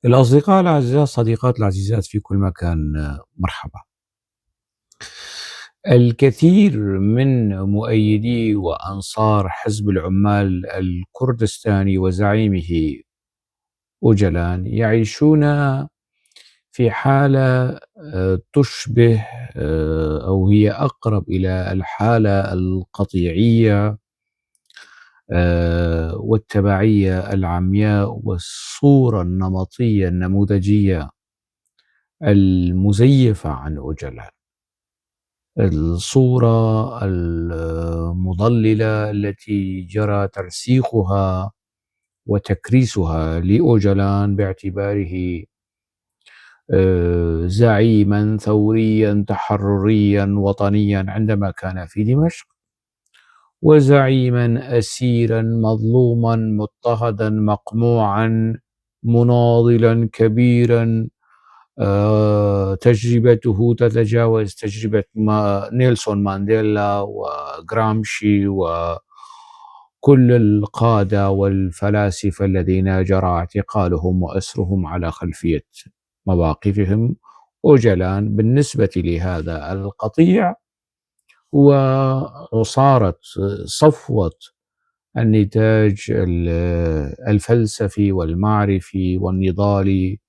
الأصدقاء الأعزاء، الصديقات العزيزات في كل مكان، مرحبا. الكثير من مؤيدي وأنصار حزب العمال الكردستاني وزعيمه أوجلان يعيشون في حالة تشبه أو هي أقرب إلى الحالة القطيعية والتبعية العمياء والصورة النمطية النموذجية المزيفة عن أوجلان. الصورة المضللة التي جرى ترسيخها وتكريسها لأوجلان باعتباره زعيما ثوريا تحرريا وطنيا عندما كان في دمشق، وزعيما أسيرا مظلوما مضطهدا مقموعا مناضلا كبيرا، تجربته تتجاوز تجربة نيلسون مانديلا وغرامشي وكل القادة والفلاسفة الذين جرى اعتقالهم وأسرهم على خلفية مواقفهم. أوجلان بالنسبة لهذا القطيع وصارت صفوة النتاج الفلسفي والمعرفي والنضالي.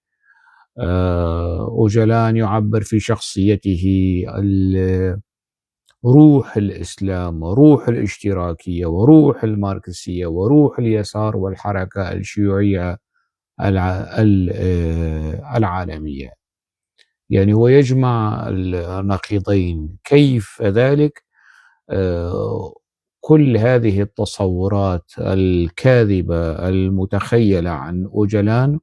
أوجلان يعبر في شخصيته روح الإسلام وروح الاشتراكية وروح الماركسية وروح اليسار والحركة الشيوعية العالمية. يعني هو يجمع النقيضين. كيف ذلك؟ كل هذه التصورات الكاذبة المتخيلة عن أوجلان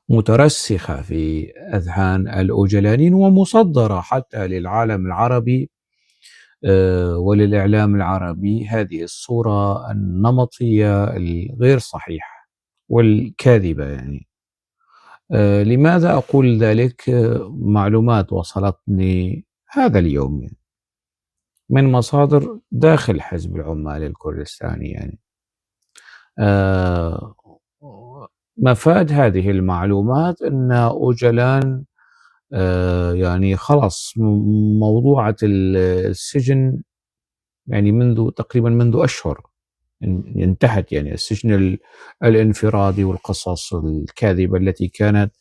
مترسخة في أذهان الأوجلانيين ومصدرة حتى للعالم العربي وللإعلام العربي، هذه الصورة النمطية الغير صحيحة والكاذبة. يعني لماذا أقول ذلك؟ معلومات وصلتني هذا اليوم يعني من مصادر داخل حزب العمال الكردستاني. يعني مفاد هذه المعلومات أن أوجلان يعني خلاص موضوعة السجن يعني منذ أشهر انتهت. يعني السجن الانفرادي والقصص الكاذبة التي كانت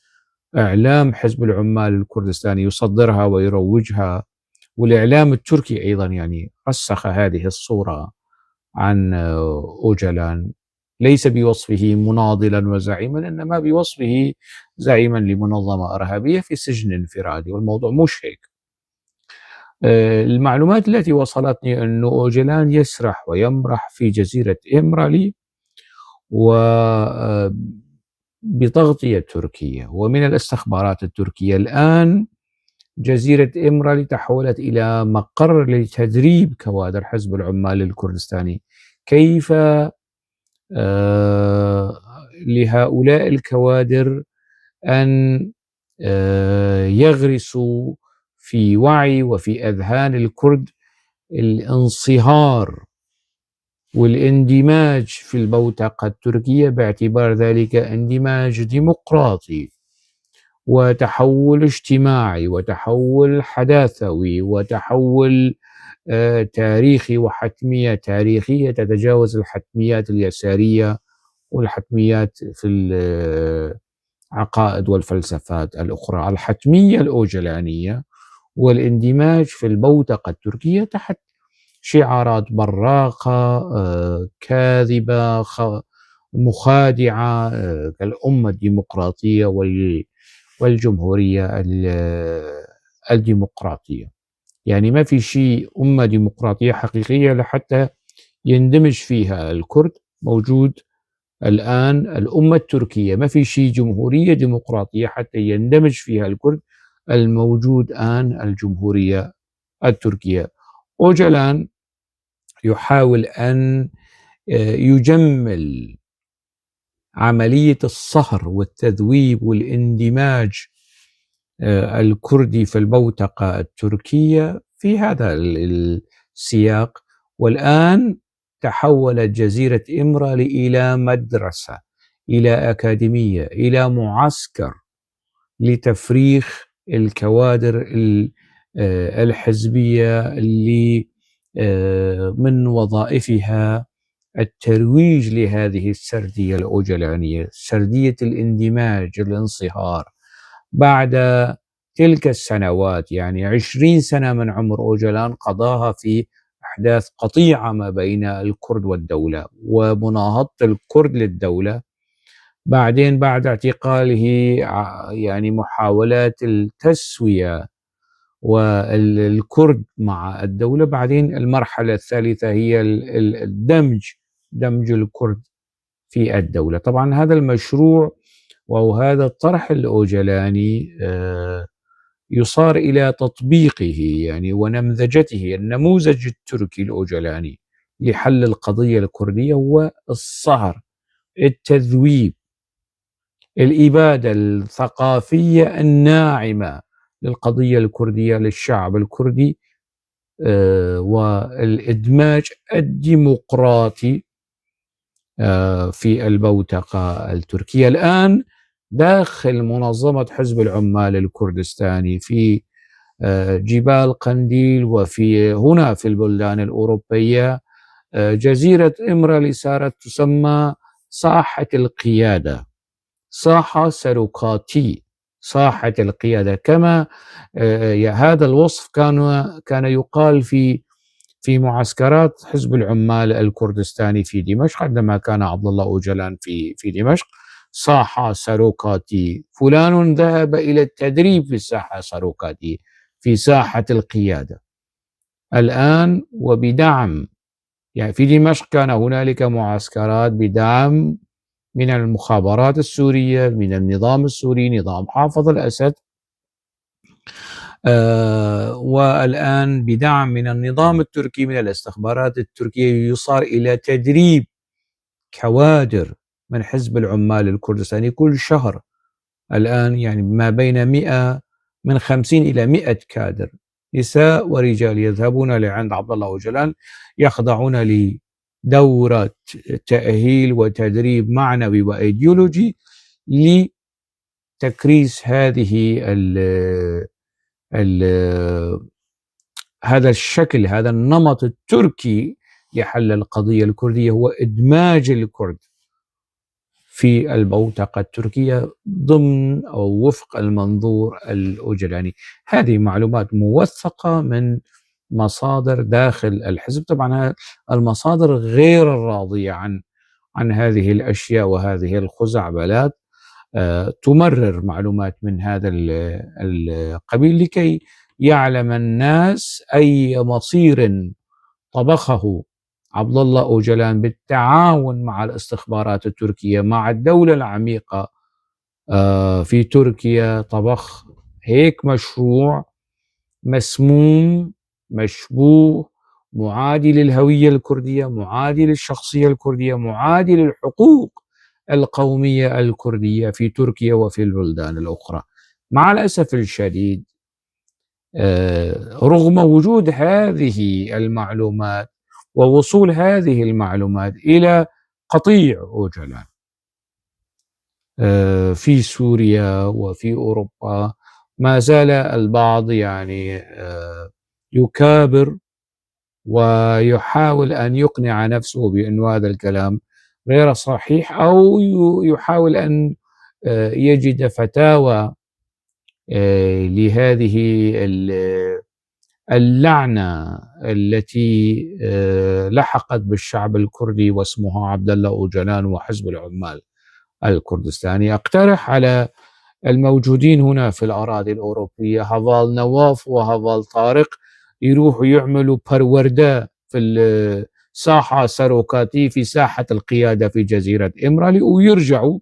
إعلام حزب العمال الكردستاني يصدرها ويروجها، والإعلام التركي أيضا يعني رسخ هذه الصورة عن أوجلان، ليس بوصفه مناضلا وزعيما، إنما بوصفه زعيما لمنظمة إرهابية في سجن انفرادي، والموضوع مش هيك. المعلومات التي وصلتني أن أوجلان يسرح ويمرح في جزيرة إمرالي وبتغطية تركية ومن الاستخبارات التركية. الآن جزيرة إمرالي تحولت إلى مقر لتدريب كوادر حزب العمال الكردستاني. كيف لهؤلاء الكوادر أن يغرسوا في وعي وفي أذهان الكرد الانصهار والاندماج في البوتقة التركية باعتبار ذلك اندماج ديمقراطي وتحول اجتماعي وتحول حداثوي وتحول تاريخي وحتمية تاريخية تتجاوز الحتميات اليسارية والحتميات في العقائد والفلسفات الأخرى. الحتمية الأوجلانية والاندماج في البوتقة التركية تحت شعارات براقة كاذبة مخادعة كالأمة الديمقراطية والجمهورية الديمقراطية. يعني ما في شيء أمة ديمقراطية حقيقية لحتى يندمج فيها الكرد موجود الآن. الأمة التركية ما في شيء جمهورية ديمقراطية حتى يندمج فيها الكرد الموجود الآن الجمهورية التركية. أوجلان يحاول أن يجمل عملية الصهر والتذويب والاندماج الكردي في البوتقة التركية في هذا السياق. والآن تحولت جزيرة إمرالي إلى مدرسة، إلى أكاديمية، إلى معسكر لتفريخ الكوادر الحزبية اللي من وظائفها الترويج لهذه السردية الأوجلانية، سردية الاندماج، الانصهار. بعد تلك السنوات، يعني 20 سنة من عمر أوجلان قضاها في أحداث قطيعة ما بين الكرد والدولة ومناهضة الكرد للدولة. بعدين بعد اعتقاله يعني محاولات التسوية والكرد مع الدولة. بعدين المرحلة الثالثة هي دمج الكرد في الدولة. طبعا هذا المشروع وهذا الطرح الأوجلاني يصار إلى تطبيقه يعني ونمذجته. النموذج التركي الأوجلاني لحل القضية الكردية هو الصهر، التذويب، الإبادة الثقافية الناعمة للقضية الكردية للشعب الكردي، والإدماج الديمقراطي في البوتقة التركية. الآن داخل منظمة حزب العمال الكردستاني في جبال قنديل وفي هنا في البلدان الأوروبية، جزيرة إمرالي صارت تسمى ساحة القيادة، ساحة سروقاتي، ساحة القيادة. كما هذا الوصف كان يقال في معسكرات حزب العمال الكردستاني في دمشق عندما كان عبد الله أوجلان في دمشق. ساحة سروقاتي، فلان ذهب إلى التدريب في الساحة سروقاتي، في ساحة القيادة. الآن وبدعم، يعني في دمشق كان هنالك معسكرات بدعم من المخابرات السورية، من النظام السوري، نظام حافظ الأسد، والآن بدعم من النظام التركي، من الاستخبارات التركية، يصار إلى تدريب كوادر من حزب العمال الكردستاني كل شهر. الآن يعني ما بين 100 من 50 إلى 100 كادر، نساء ورجال، يذهبون لعند عبد الله أوجلان، يخضعون لدورة تأهيل وتدريب معنوي وإيديولوجي لتكريس هذا الشكل، هذا النمط التركي لحل القضية الكردية، هو إدماج الكرد في البوتقة التركية ضمن أو وفق المنظور الأوجلاني. هذه معلومات موثقة من مصادر داخل الحزب. طبعا المصادر غير الراضية عن هذه الأشياء وهذه الخزعبلات تمرر معلومات من هذا القبيل لكي يعلم الناس أي مصير طبخه عبد الله أوجلان بالتعاون مع الاستخبارات التركية، مع الدولة العميقة في تركيا. طبخ هيك مشروع مسموم، مشبوه، معادي للهوية الكردية، معادي للشخصية الكردية، معادي للحقوق القومية الكردية في تركيا وفي البلدان الأخرى. مع الأسف الشديد، رغم وجود هذه المعلومات ووصول هذه المعلومات إلى قطيع أوجلان في سوريا وفي أوروبا، ما زال البعض يعني يكابر ويحاول أن يقنع نفسه بأن هذا الكلام غير صحيح، أو يحاول أن يجد فتاوى لهذه اللعنة التي لحقت بالشعب الكردي واسمها عبد الله أوجلان وحزب العمال الكردستاني. أقترح على الموجودين هنا في الأراضي الأوروبية، هفال نواف وهفال طارق، يروحوا يعملوا بروردة في الساحة سروقاتي، في ساحة القيادة في جزيرة إمرالي، ويرجعوا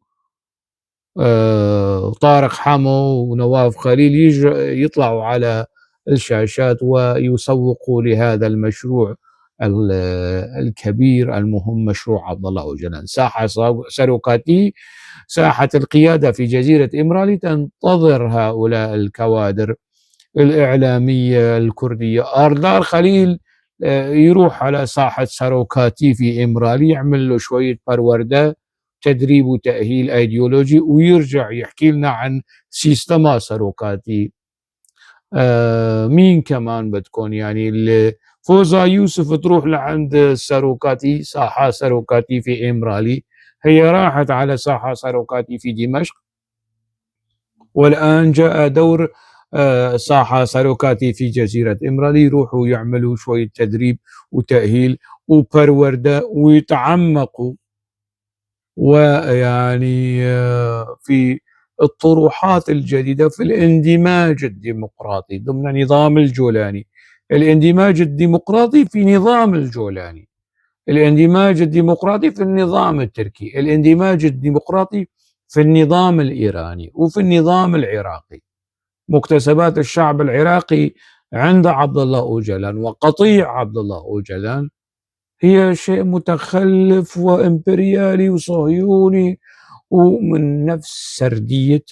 طارق حمو ونواف خليل يطلعوا على الشاشات ويسوقوا لهذا المشروع الكبير المهم، مشروع عبد الله أوجلان. ساحة سروقاتي، ساحة القيادة في جزيرة إمرالي، تنتظر هؤلاء الكوادر الإعلامية الكردية. أردار خليل يروح على ساحة سروقاتي في إمرالي، يعمل له شوية بروردة تدريب وتأهيل أيديولوجي، ويرجع يحكي لنا عن سيستما ساروكاتي. مين كمان بدكم؟ يعني فوزا يوسف تروح لعند ساروكاتي، ساحة ساروكاتي في إمرالي، هي راحت على ساحة ساروكاتي في دمشق، والآن جاء دور ساحة ساروكاتي في جزيرة إمرالي، يروحوا يعملوا شوية تدريب وتأهيل وبروردة ويتعمقوا، ويعني في الطروحات الجديدة في الاندماج الديمقراطي ضمن نظام الجولاني، الاندماج الديمقراطي في نظام الجولاني، الاندماج الديمقراطي في النظام التركي، الاندماج الديمقراطي في النظام الإيراني وفي النظام العراقي. مكتسبات الشعب العراقي عند عبد الله أوجلان وقطيع عبد الله أوجلان هي شيء متخلف وإمبريالي وصهيوني، ومن نفس سردية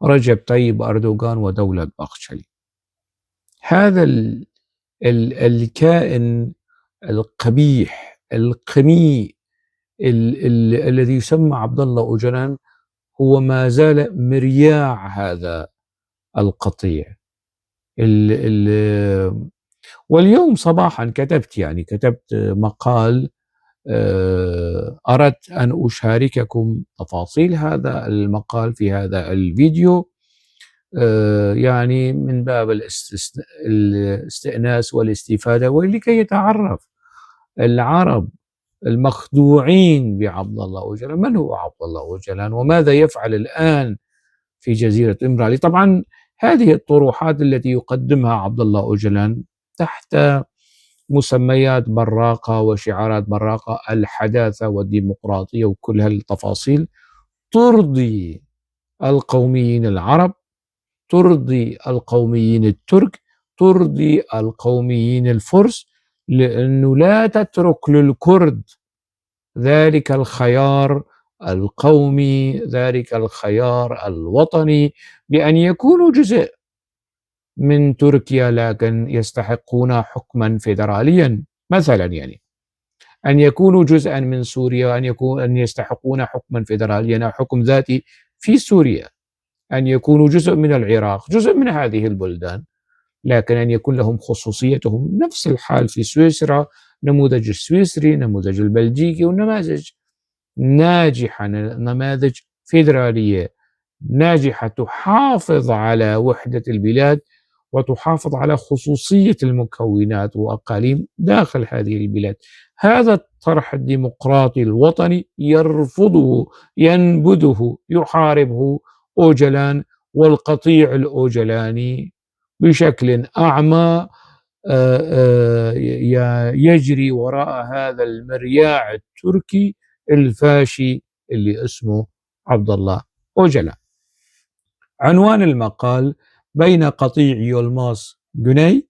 رجب طيب أردوغان ودولة باختشلي. هذا الكائن القبيح القميء الذي يسمى عبد الله أوجلان هو ما زال مرياع هذا القطيع. واليوم صباحا كتبت مقال، أردت أن أشارككم تفاصيل هذا المقال في هذا الفيديو، يعني من باب الاستئناس والاستفادة، ولكي يتعرف العرب المخدوعين بعبد الله أوجلان من هو عبد الله أوجلان وماذا يفعل الآن في جزيرة إمرالي. طبعا هذه الطروحات التي يقدمها عبد الله أوجلان تحت مسميات براقة وشعارات براقة، الحداثة والديمقراطية وكل هالتفاصيل، ترضي القوميين العرب، ترضي القوميين الترك، ترضي القوميين الفرس، لأنه لا تترك للكرد ذلك الخيار القومي، ذلك الخيار الوطني بأن يكونوا جزء من تركيا، لكن يستحقون حكما فيدراليا مثلا، يعني أن يكونوا جزءا من سوريا، أن يستحقون حكما فيدراليا أو حكم ذاتي في سوريا، أن يكونوا جزء من العراق، جزء من هذه البلدان، لكن أن يكون لهم خصوصيتهم. نفس الحال في سويسرا، نموذج السويسري، نموذج البلجيكي، ونماذج ناجحة، نماذج فيدرالية ناجحة تحافظ على وحدة البلاد وتحافظ على خصوصية المكونات وأقاليم داخل هذه البلاد. هذا الطرح الديمقراطي الوطني يرفضه، ينبذه، يحاربه أوجلان والقطيع الأوجلاني بشكل أعمى، يجري وراء هذا المرياع التركي الفاشي اللي اسمه عبد الله أوجلان. عنوان المقال: بين قطيع يولماس جوني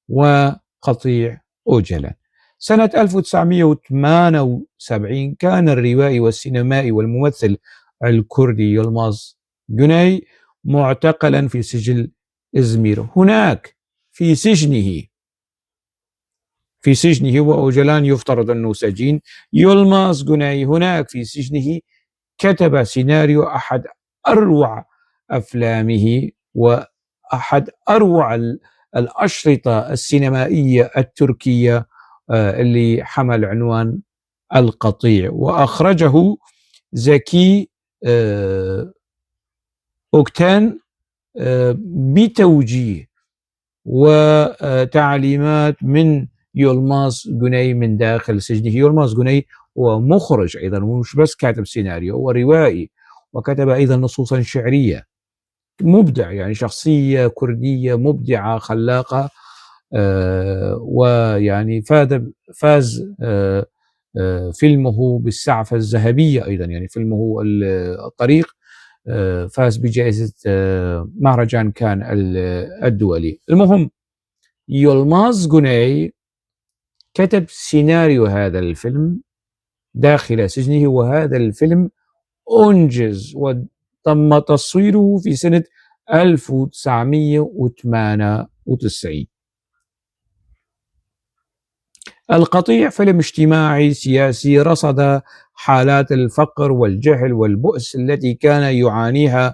وقطيع أوجلان. سنة 1978 كان الروائي والسينمائي والممثل الكردي يولماس جوني معتقلا في سجن إزمير. هناك في سجنه وأوجلان يفترض أنه سجين. يولماس جوني هناك في سجنه كتب سيناريو أحد أروع أفلامه وأحد أروع الأشرطة السينمائية التركية، اللي حمل عنوان القطيع، وأخرجه زكي أوكتان بتوجيه وتعليمات من يولماس جوني من داخل سجنه. يولماس جوني هو مخرج أيضا، مش بس كاتب سيناريو، هو روائي وكتب أيضا نصوصا شعرية. مبدع، يعني شخصية كردية مبدعة خلاقة، ويعني فاز فيلمه بالسعفة الذهبية أيضا، يعني فيلمه الطريق فاز بجائزة مهرجان كان الدولي. المهم، يولماس جوني كتب سيناريو هذا الفيلم داخل سجنه، وهذا الفيلم أنجز وتم تصويره في سنة 1998. القطيع فيلم اجتماعي سياسي رصد حالات الفقر والجهل والبؤس التي كان يعانيها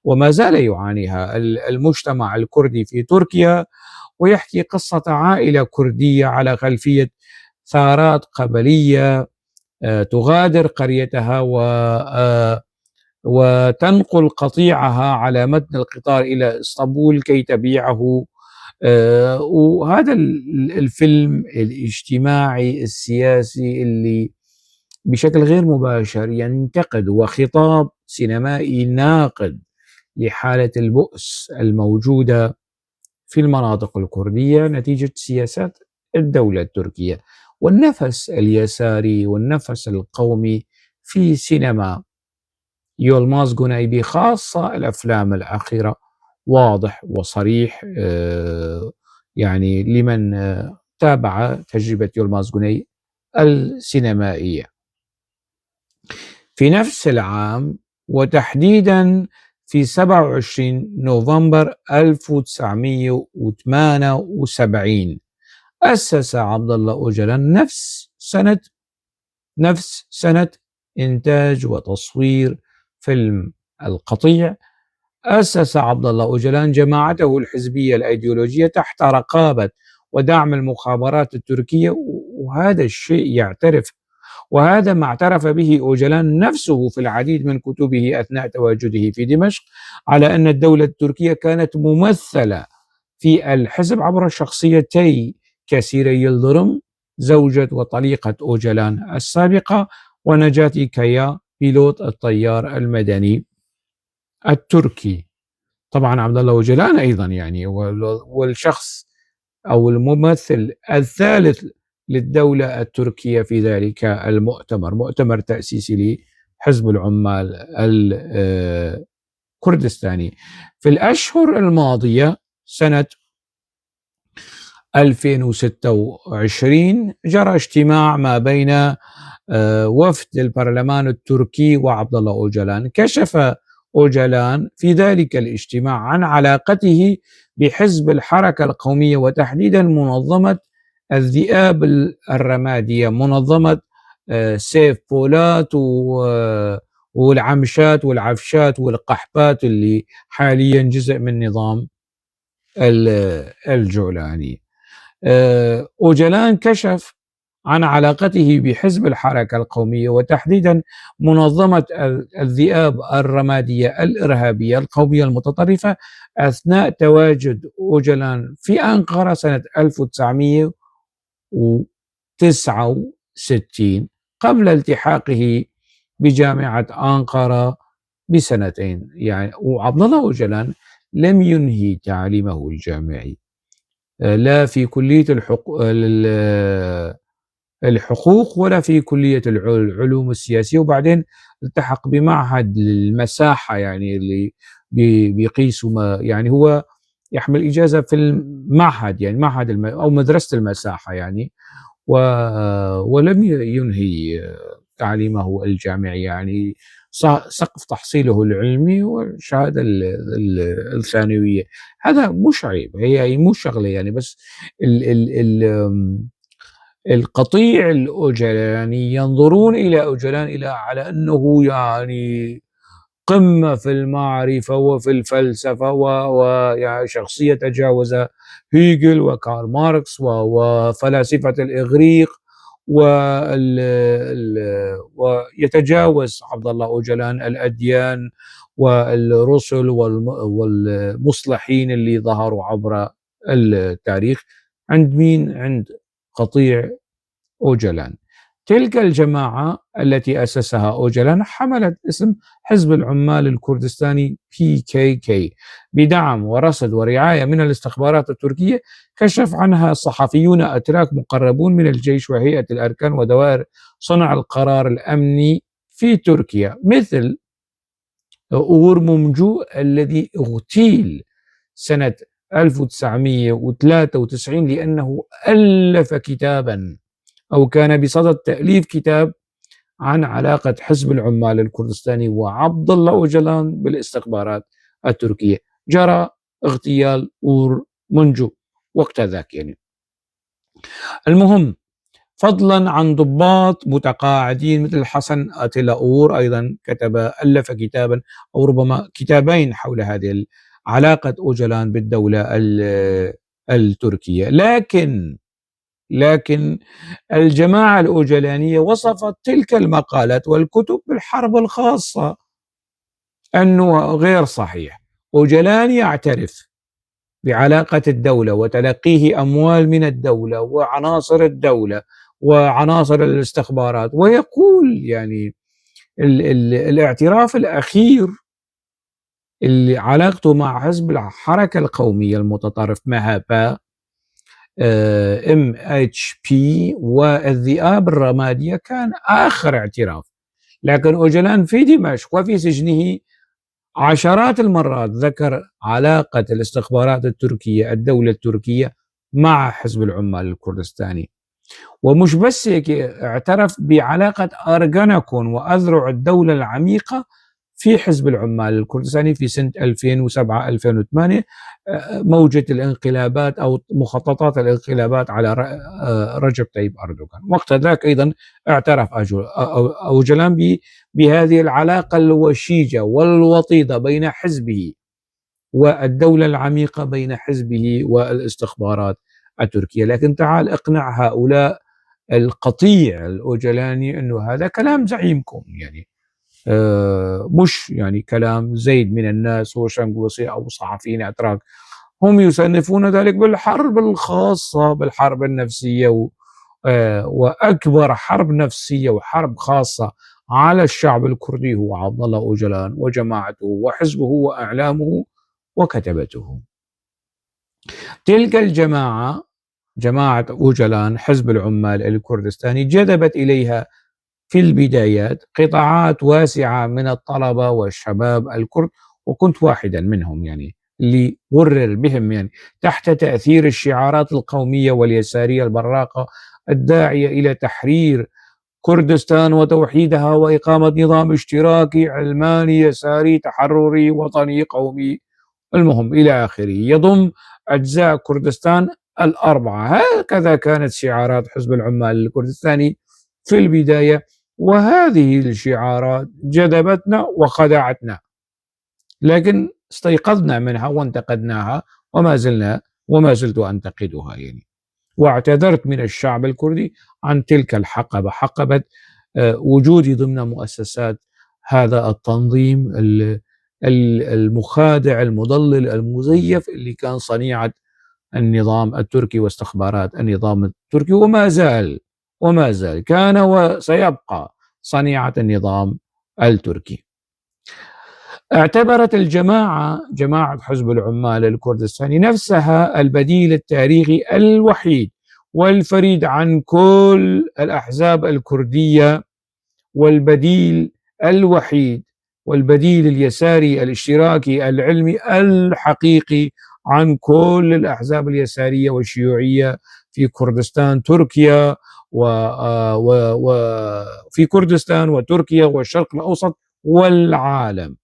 وما زال يعانيها المجتمع الكردي في تركيا، ويحكي قصة عائلة كردية على خلفية ثارات قبلية تغادر قريتها وتنقل قطيعها على متن القطار إلى اسطنبول كي تبيعه. وهذا الفيلم الاجتماعي السياسي اللي بشكل غير مباشر ينتقد، وخطاب سينمائي ناقد لحالة البؤس الموجودة في المناطق الكردية نتيجة سياسات الدولة التركية، والنفس اليساري والنفس القومي في سينما يولماز جونيبي، خاصة الأفلام الأخيرة، واضح وصريح. يعني لمن تابع تجربة يولماز جوني السينمائية في نفس العام، وتحديدا في 27 نوفمبر 1978 أسس عبد الله أوجلان نفس سنة إنتاج وتصوير فيلم القطيع. أسس عبد الله أوجلان جماعته الحزبية الأيديولوجية تحت رقابة ودعم المخابرات التركية، وهذا الشيء وهذا ما اعترف به أوجلان نفسه في العديد من كتبه أثناء تواجده في دمشق، على أن الدولة التركية كانت ممثلة في الحزب عبر شخصيتي كسيري يلدرم، زوجة وطليقة أوجلان السابقة، ونجاتي كيا بيلوت الطيار المدني التركي. طبعا عبد الله أوجلان أيضا يعني والشخص أو الممثل الثالث للدولة التركية في ذلك مؤتمر تأسيسي لحزب العمال الكردستاني. في الأشهر الماضية سنة 2026 جرى اجتماع ما بين وفد البرلمان التركي وعبد الله أوجلان. كشف أوجلان في ذلك الاجتماع عن علاقته بحزب الحركة القومية، وتحديدا منظمة الذئاب الرمادية، منظمة سيف بولات والعمشات والعفشات والقحبات اللي حاليا جزء من نظام الجولاني. أوجلان كشف عن علاقته بحزب الحركة القومية، وتحديدا منظمة الذئاب الرمادية الإرهابية القومية المتطرفة، أثناء تواجد أوجلان في أنقرة سنة 1969 قبل التحاقه بجامعة أنقرة بسنتين. يعني وعبد الله أوجلان لم ينهي تعليمه الجامعي لا في كلية الحقوق ولا في كلية العلوم السياسية، وبعدين التحق بمعهد المساحة يعني اللي بيقيسوا يعني هو يحمل إجازة في المعهد، يعني معهد أو مدرسة المساحة يعني، ولم ينهي تعليمه الجامعي، يعني سقف تحصيله العلمي والشهادة الثانوية. هذا مش عيب، هي مو شغلة يعني، بس ال ال ال القطيع الأوجلاني ينظرون إلى أوجلان على أنه يعني قمة في المعرفة وفي الفلسفة ويعني شخصية تجاوز هيجل وكارل ماركس وفلاسفة الإغريق، ويتجاوز عبد الله أوجلان الأديان والرسل والمصلحين اللي ظهروا عبر التاريخ. عند مين؟ عند قطيع أوجلان. تلك الجماعة التي أسسها أوجلان حملت اسم حزب العمال الكردستاني PKK بدعم ورصد ورعاية من الاستخبارات التركية. كشف عنها صحفيون أتراك مقربون من الجيش وهيئة الأركان ودوائر صنع القرار الأمني في تركيا، مثل أور ممجو الذي اغتيل سنة 1993 لأنه ألف كتابا أو كان بصدد تأليف كتاب عن علاقة حزب العمال الكردستاني وعبد الله أوجلان بالاستخبارات التركية. جرى اغتيال أور منجو وقت ذاك يعني. المهم فضلا عن ضباط متقاعدين مثل حسن أتيلاور، أيضا ألف كتابا أو ربما كتابين حول هذه علاقة أوجلان بالدولة التركية. لكن الجماعة الأوجلانية وصفت تلك المقالات والكتب بالحرب الخاصة، أنه غير صحيح. أوجلان يعترف بعلاقة الدولة وتلقيه أموال من الدولة وعناصر الدولة وعناصر الاستخبارات، ويقول يعني الاعتراف الأخير اللي علاقته مع حزب الحركة القومية المتطرف مهابا MHP والذئاب الرمادية كان آخر اعتراف. لكن أوجلان في دمشق وفي سجنه عشرات المرات ذكر علاقة الاستخبارات التركية، الدولة التركية، مع حزب العمال الكردستاني. ومش بس هيك، اعترف بعلاقة أرغنكون وأذرع الدولة العميقة في حزب العمال الكردستاني في سنة 2007-2008، موجة الانقلابات أو مخططات الانقلابات على رجب طيب أردوغان. وقت ذاك أيضا اعترف أوجلان بهذه العلاقة الوشيجة والوطيدة بين حزبه والدولة العميقة، بين حزبه والاستخبارات التركية. لكن تعال اقنع هؤلاء القطيع الأوجلاني أنه هذا كلام زعيمكم، يعني مش يعني كلام زيد من الناس وشنقوصي أو صحفيين أتراك. هم يصنفون ذلك بالحرب الخاصة، بالحرب النفسية، وأكبر حرب نفسية وحرب خاصة على الشعب الكردي هو عبد الله أوجلان وجماعته وحزبه وأعلامه وكتبته. تلك الجماعة، جماعة أوجلان، حزب العمال الكردستاني، جذبت إليها في البدايات قطاعات واسعة من الطلبة والشباب الكرد، وكنت واحدا منهم، يعني اللي غرر بهم يعني تحت تأثير الشعارات القومية واليسارية البراقة الداعية إلى تحرير كردستان وتوحيدها وإقامة نظام اشتراكي علماني يساري تحرري وطني قومي، المهم إلى آخره، يضم أجزاء كردستان الأربعة. هكذا كانت شعارات حزب العمال الكردستاني في البداية، وهذه الشعارات جذبتنا وخدعتنا، لكن استيقظنا منها وانتقدناها، وما زلت أنتقدها يعني. واعتذرت من الشعب الكردي عن تلك الحقبة، حقبة وجودي ضمن مؤسسات هذا التنظيم المخادع المضلل المزيف اللي كان صنيعة النظام التركي واستخبارات النظام التركي، وما زال كان وسيبقى صنيعة النظام التركي. اعتبرت جماعة حزب العمال الكردستاني نفسها البديل التاريخي الوحيد والفريد عن كل الأحزاب الكردية، والبديل الوحيد والبديل اليساري الاشتراكي العلمي الحقيقي عن كل الأحزاب اليسارية والشيوعية في كردستان تركيا، وفي كردستان وتركيا والشرق الأوسط والعالم.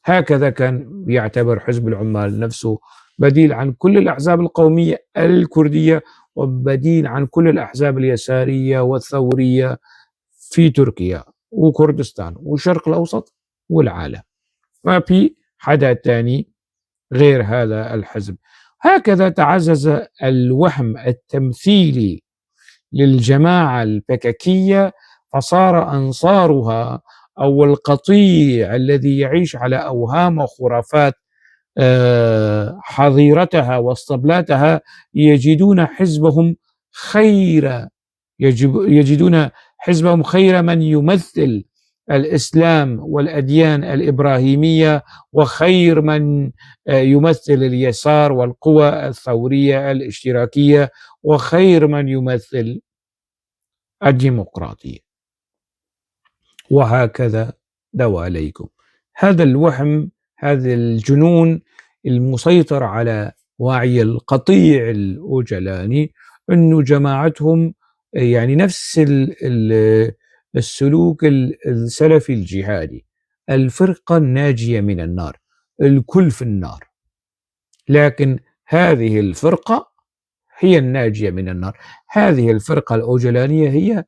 هكذا كان يعتبر حزب العمال نفسه بديل عن كل الأحزاب القومية الكردية، وبديل عن كل الأحزاب اليسارية والثورية في تركيا وكردستان والشرق الأوسط والعالم. ما في حدا تاني غير هذا الحزب. هكذا تعزز الوهم التمثيلي للجماعة البككية، فصار أنصارها أو القطيع الذي يعيش على أوهام وخرافات حظيرتها واصطبلاتها يجدون حزبهم خير من يمثل الإسلام والأديان الإبراهيمية، وخير من يمثل اليسار والقوى الثورية الاشتراكية، وخير من يمثل الديمقراطية. وهكذا دواليكم. هذا الوهم، هذا الجنون المسيطر على وعي القطيع الأوجلاني، أنه جماعتهم يعني نفس السلوك السلفي الجهادي، الفرقة الناجية من النار، الكل في النار. لكن هذه الفرقة هي الناجية من النار. هذه الفرقة الأوجلانية هي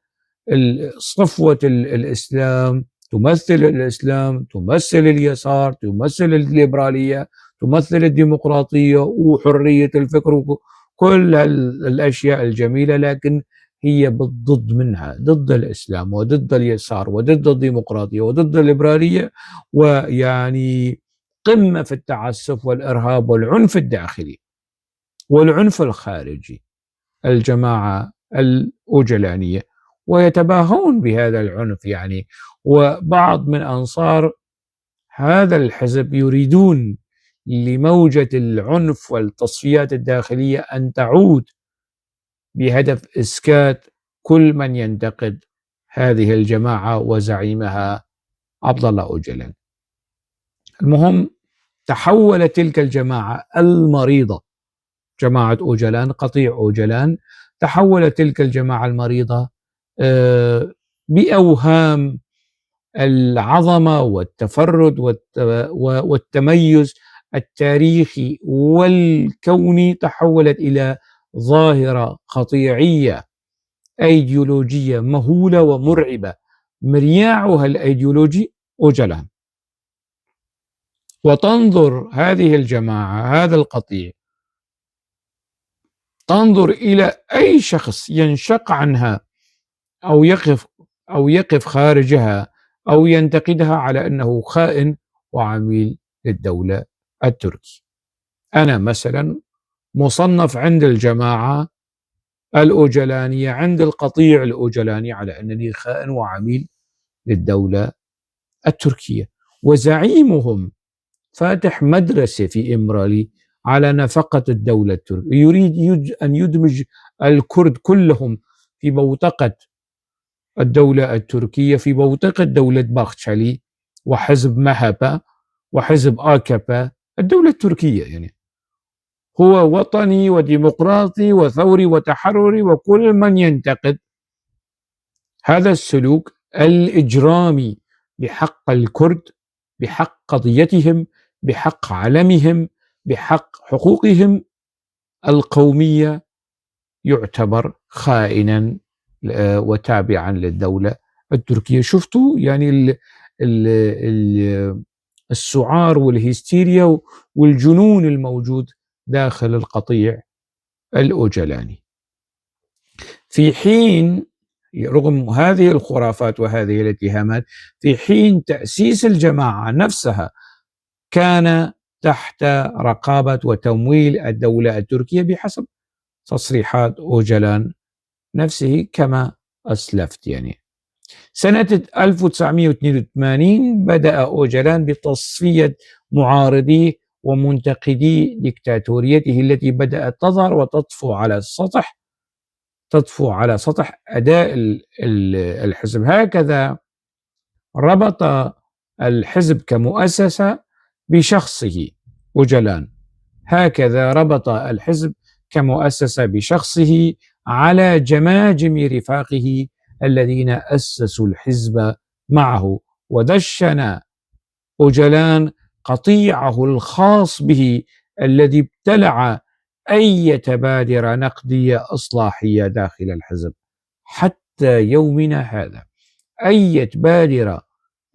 صفوة الإسلام، تمثل الإسلام، تمثل اليسار، تمثل الليبرالية، تمثل الديمقراطية وحرية الفكر وكل الأشياء الجميلة، لكن هي بالضد منها، ضد الإسلام وضد اليسار وضد الديمقراطية وضد الليبرالية، ويعني قمة في التعسف والإرهاب والعنف الداخلي والعنف الخارجي الجماعة الأوجلانية، ويتباهون بهذا العنف يعني. وبعض من أنصار هذا الحزب يريدون لموجة العنف والتصفيات الداخلية أن تعود بهدف إسكات كل من ينتقد هذه الجماعة وزعيمها عبد الله أوجلان. المهم تحولت تلك الجماعة المريضة، جماعة أوجلان، قطيع أوجلان، تحولت تلك الجماعة المريضة بأوهام العظمة والتفرد والتميز التاريخي والكوني، تحولت إلى ظاهرة قطيعية أيديولوجية مهولة ومرعبة، مرياعها الأيديولوجي أوجلان. وتنظر هذه الجماعة، هذا القطيع، تنظر إلى أي شخص ينشق عنها أو يقف خارجها أو ينتقدها على أنه خائن وعميل للدولة التركية. أنا مثلا مصنف عند الجماعة الأوجلانية، عند القطيع الأوجلاني، على أنني خائن وعميل للدولة التركية، وزعيمهم فاتح مدرسة في إمرالي على نفقة الدولة التركية، يريد أن يدمج الكرد كلهم في بوتقة الدولة التركية، في بوتقة دولة باختشالي وحزب مهبة وحزب آكبا، الدولة التركية يعني. هو وطني وديمقراطي وثوري وتحرري، وكل من ينتقد هذا السلوك الإجرامي بحق الكرد، بحق قضيتهم، بحق علمهم، بحق حقوقهم القومية، يعتبر خائنا وتابعا للدولة التركية. شفتوا يعني السعار والهستيريا والجنون الموجود داخل القطيع الأوجلاني. في حين رغم هذه الخرافات وهذه الاتهامات، في حين تأسيس الجماعة نفسها كان تحت رقابة وتمويل الدولة التركية بحسب تصريحات أوجلان نفسه كما أسلفت يعني. سنة 1982 بدأ أوجلان بتصفية معارضيه ومنتقدي ديكتاتوريته التي بدأت تظهر وتطفو على سطح أداء الحزب. هكذا ربط الحزب كمؤسسة بشخصه أوجلان، هكذا ربط الحزب كمؤسسة بشخصه على جماجم رفاقه الذين أسسوا الحزب معه، ودشن أوجلان قطيعه الخاص به الذي ابتلع أي بادرة نقدية إصلاحية داخل الحزب. حتى يومنا هذا أي بادرة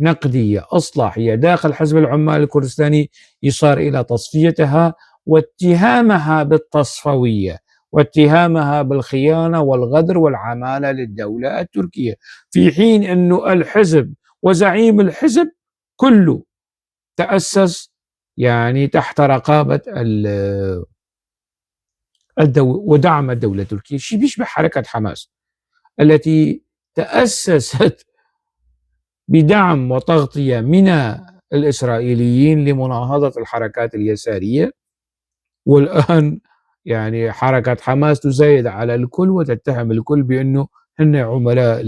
نقدية إصلاحية داخل حزب العمال الكردستاني يصار إلى تصفيتها واتهامها بالتصفوية واتهامها بالخيانة والغدر والعمالة للدولة التركية، في حين أنه الحزب وزعيم الحزب كله تأسس يعني تحت رقابة ودعم الدولة التركية. شيء بيشبه حركة حماس التي تأسست بدعم وتغطية من الإسرائيليين لمناهضة الحركات اليسارية، والآن يعني حركة حماس تزايد على الكل وتتهم الكل بأنه هن عملاء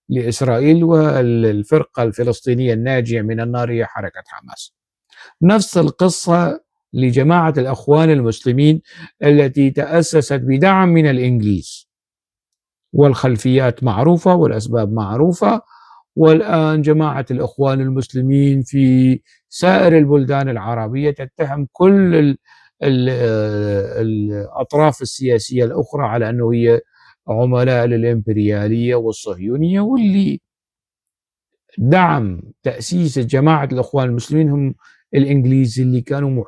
لإسرائيل، والفرقة الفلسطينية الناجية من النار هي حركة حماس. نفس القصة لجماعة الأخوان المسلمين التي تأسست بدعم من الإنجليز، والخلفيات معروفة والأسباب معروفة. والآن جماعة الإخوان المسلمين في سائر البلدان العربية تتهم كل الأطراف السياسية الأخرى على أنه هي عملاء للإمبريالية والصهيونية، واللي دعم تأسيس جماعة الإخوان المسلمين هم الإنجليز اللي كانوا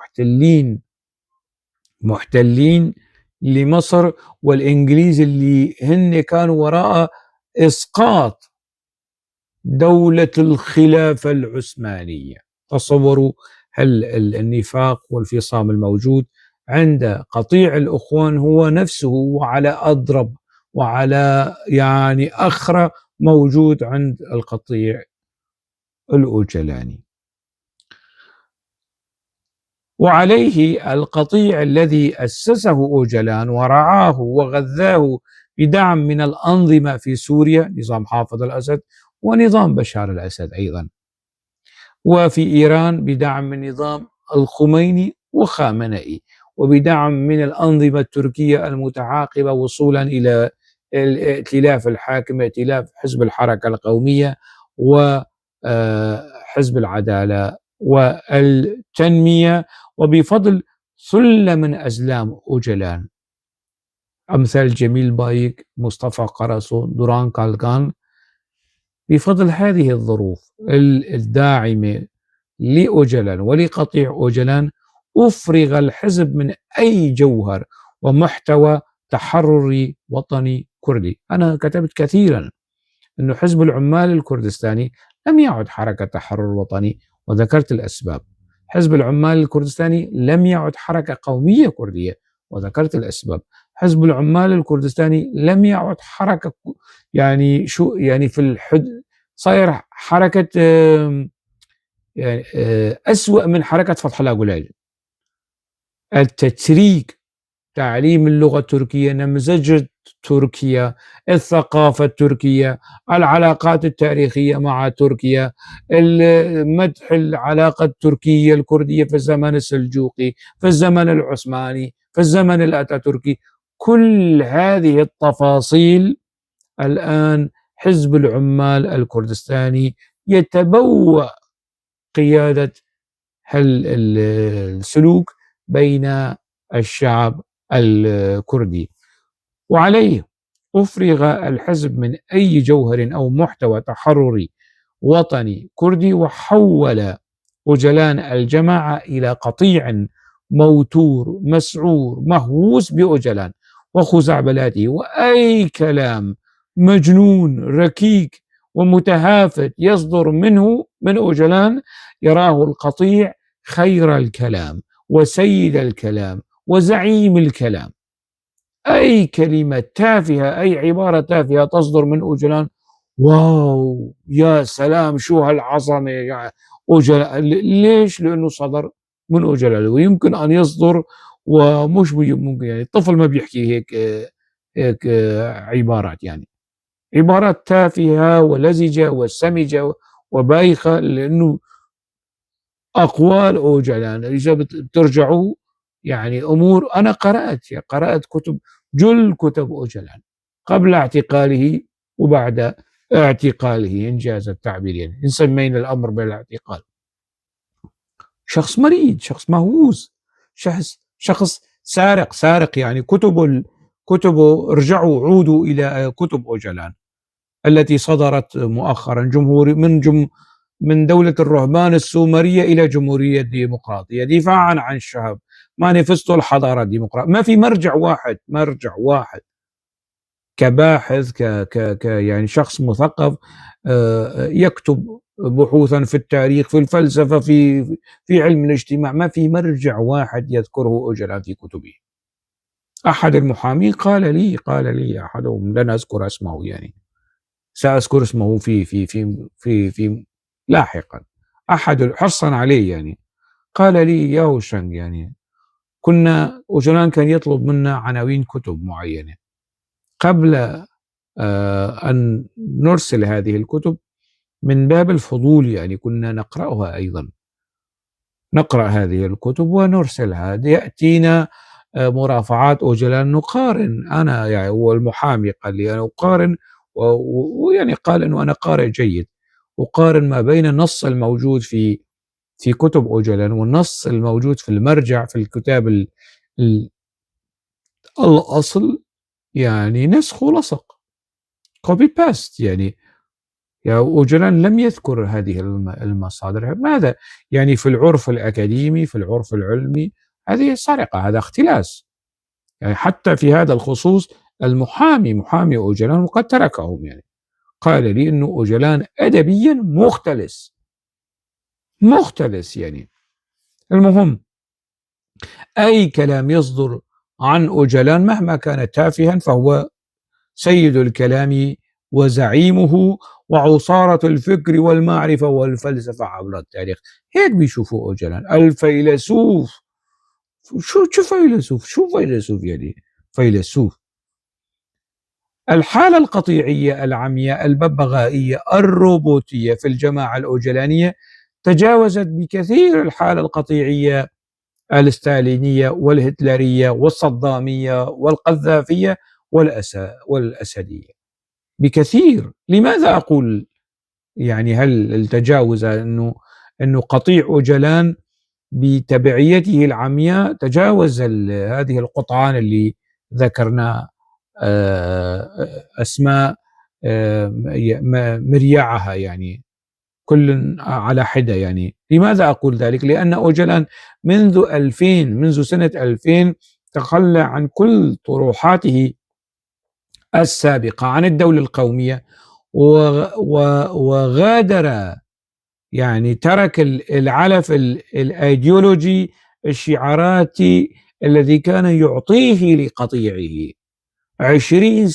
محتلين لمصر، والإنجليز اللي هن كانوا وراء إسقاط دولة الخلافة العثمانية. تصوروا هل النفاق والفصام الموجود عند قطيع الإخوان هو نفسه وعلى أضرب وعلى يعني أخرى موجود عند القطيع الأوجلاني. وعليه القطيع الذي أسسه أوجلان ورعاه وغذاه بدعم من الأنظمة في سوريا، نظام حافظ الأسد ونظام بشار الأسد أيضا، وفي إيران بدعم من نظام الخميني وخامنئي، وبدعم من الأنظمة التركية المتعاقبة وصولا إلى الائتلاف الحاكم، ائتلاف حزب الحركة القومية وحزب العدالة والتنمية، وبفضل ثلة من أزلام أوجلان أمثال جميل بايك، مصطفى قرصو، دوران كالغان. بفضل هذه الظروف الداعمة لأوجلان ولقطيع أوجلان أفرغ الحزب من أي جوهر ومحتوى تحرري وطني كردي. أنا كتبت كثيرا أن حزب العمال الكردستاني لم يعد حركة تحرر وطني، وذكرت الأسباب. حزب العمال الكردستاني لم يعد حركة قومية كردية، وذكرت الأسباب. حزب العمال الكردستاني لم يعد حركة يعني في صاير حركة يعني أسوأ من حركة فتح الله جولان. التتريك، تعليم اللغة التركية، نمذجة تركيا، الثقافة التركية، العلاقات التاريخية مع تركيا، مدح العلاقة التركية الكردية في الزمن السلجوقي، في الزمن العثماني، في الزمن الأتاتوركي. كل هذه التفاصيل الآن حزب العمال الكردستاني يتبوأ قيادة السلوك بين الشعب الكردي، وعليه أفرغ الحزب من أي جوهر أو محتوى تحرري وطني كردي، وحول أوجلان الجماعة إلى قطيع موتور مسعور مهووس بأوجلان وخزعبلاته، وأي كلام مجنون ركيك ومتهافت يصدر منه من أوجلان يراه القطيع خير الكلام وسيد الكلام وزعيم الكلام. أي كلمة تافهة، أي عبارة تافهة تصدر من أوجلان، واو يا سلام شو هالعظمة يعني أوجلان. ليش؟ لأنه صدر من أوجلان، ويمكن أن يصدر ومش ممكن، يعني الطفل ما بيحكي هيك عبارات، يعني عبارات تافهة ولزجة وسمجة وبايخة، لأنه أقوال أوجلان إذا بترجعوا يعني أمور. أنا قرأت كتب، جل كتب أوجلان قبل اعتقاله وبعد اعتقاله، إنجاز التعبير، يعني إن سمينا الأمر بالاعتقال. شخص مريض، شخص مهووس، شخص سارق. يعني كتبه ارجعوا عودوا إلى كتب أوجلان التي صدرت مؤخرا من دولة الرهبان السومرية إلى جمهورية ديمقراطية دفاعا عن الشعب، مانيفستو الحضارة الديمقراطية. ما في مرجع واحد كباحث يعني شخص مثقف يكتب بحوثا في التاريخ، في الفلسفة، في علم الاجتماع، ما في مرجع واحد يذكره أوجلان في كتبه. أحد المحامين قال لي أحدهم، لن أذكر اسمه، يعني سأذكر اسمه في لاحقا، أحد حرصا عليه، يعني قال لي يا هوشنج، يعني أوجلان كان يطلب منا عناوين كتب معينة قبل أن نرسل هذه الكتب من باب الفضول، يعني كنا نقرأها أيضا، نقرأ هذه الكتب ونرسلها. يأتينا مرافعات أوجلان نقارن، أنا يعني والمحامي قال لي أنا أقارن، ويعني قال أنه أنا قارئ جيد، أقارن ما بين النص الموجود في في كتب أوجلان، والنص الموجود في المرجع في الكتاب الأصل يعني نسخ ولصق، copy paste يعني. أوجلان لم يذكر هذه المصادر. ماذا يعني في العرف الأكاديمي، في العرف العلمي، هذه سرقة، هذا اختلاس. يعني حتى في هذا الخصوص محامي أوجلان وقد تركهم، يعني قال لي أنه أوجلان أدبيا مختلس يعني. المهم، أي كلام يصدر عن أوجلان مهما كان تافها فهو سيد الكلام وزعيمه وعصارة الفكر والمعرفة والفلسفة عبر التاريخ. هيك بيشوفوا أوجلان الفيلسوف. شو فيلسوف يعني؟ فيلسوف. الحالة القطيعية العمياء الببغائية الروبوتية في الجماعة الأوجلانية تجاوزت بكثير الحالة القطيعية الستالينية والهتلرية والصدامية والقذافية والأسدية بكثير. لماذا أقول يعني هل التجاوز أنه قطيع أوجلان بتبعيته العمياء تجاوز هذه القطعان اللي ذكرنا أسماء مريعها، يعني كل على حدة. يعني لماذا أقول ذلك؟ لأن أوجلان منذ سنة 2000 تخلى عن كل طروحاته السابقة عن الدولة القومية، وغادر، يعني ترك العلف الأيديولوجي الشعاراتي الذي كان يعطيه لقطيعه. 20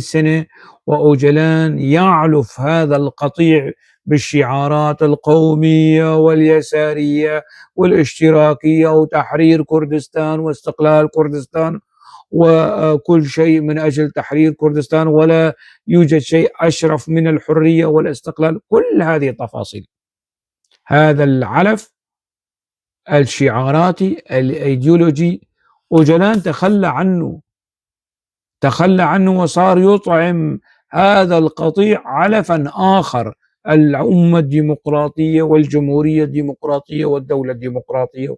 سنة وأوجلان يعلف هذا القطيع بالشعارات القومية واليسارية والاشتراكية وتحرير كردستان واستقلال كردستان وكل شيء من أجل تحرير كردستان، ولا يوجد شيء أشرف من الحرية والاستقلال. كل هذه التفاصيل، هذا العلف الشعاراتي الأيديولوجي أوجلان تخلى عنه وصار يطعم هذا القطيع علفا آخر: الأمة الديمقراطية والجمهورية الديمقراطية والدولة الديمقراطية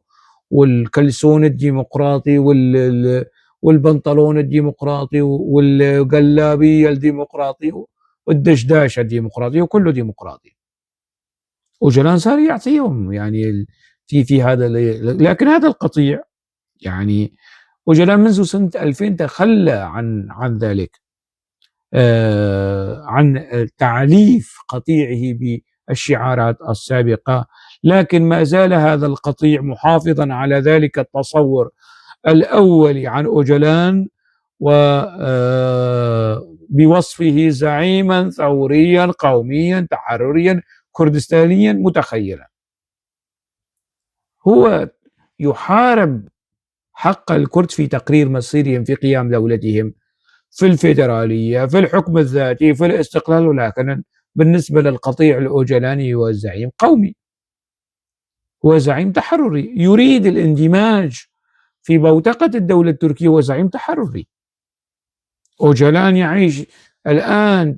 والكلسون الديمقراطي والبنطلون الديمقراطي والقلابية الديمقراطي والدشداشة الديمقراطية وكله ديمقراطي. وجلان صار يعطيهم يعني في هذا. لكن هذا القطيع يعني وجلان منذ سنة 2000 تخلى عن ذلك، عن تعليف قطيعه بالشعارات السابقة. لكن ما زال هذا القطيع محافظا على ذلك التصور الأولي عن أوجلان، وبوصفه زعيما ثوريا قوميا تحرريا كردستانيا متخيلا. هو يحارب حق الكرد في تقرير مصيرهم، في قيام دولتهم، في الفيدرالية، في الحكم الذاتي، في الاستقلال. ولكن بالنسبة للقطيع الأوجلاني هو زعيم قومي، هو زعيم تحرري يريد الاندماج في بوتقة الدولة التركية، وزعيم تحرري. أوجلان يعيش الآن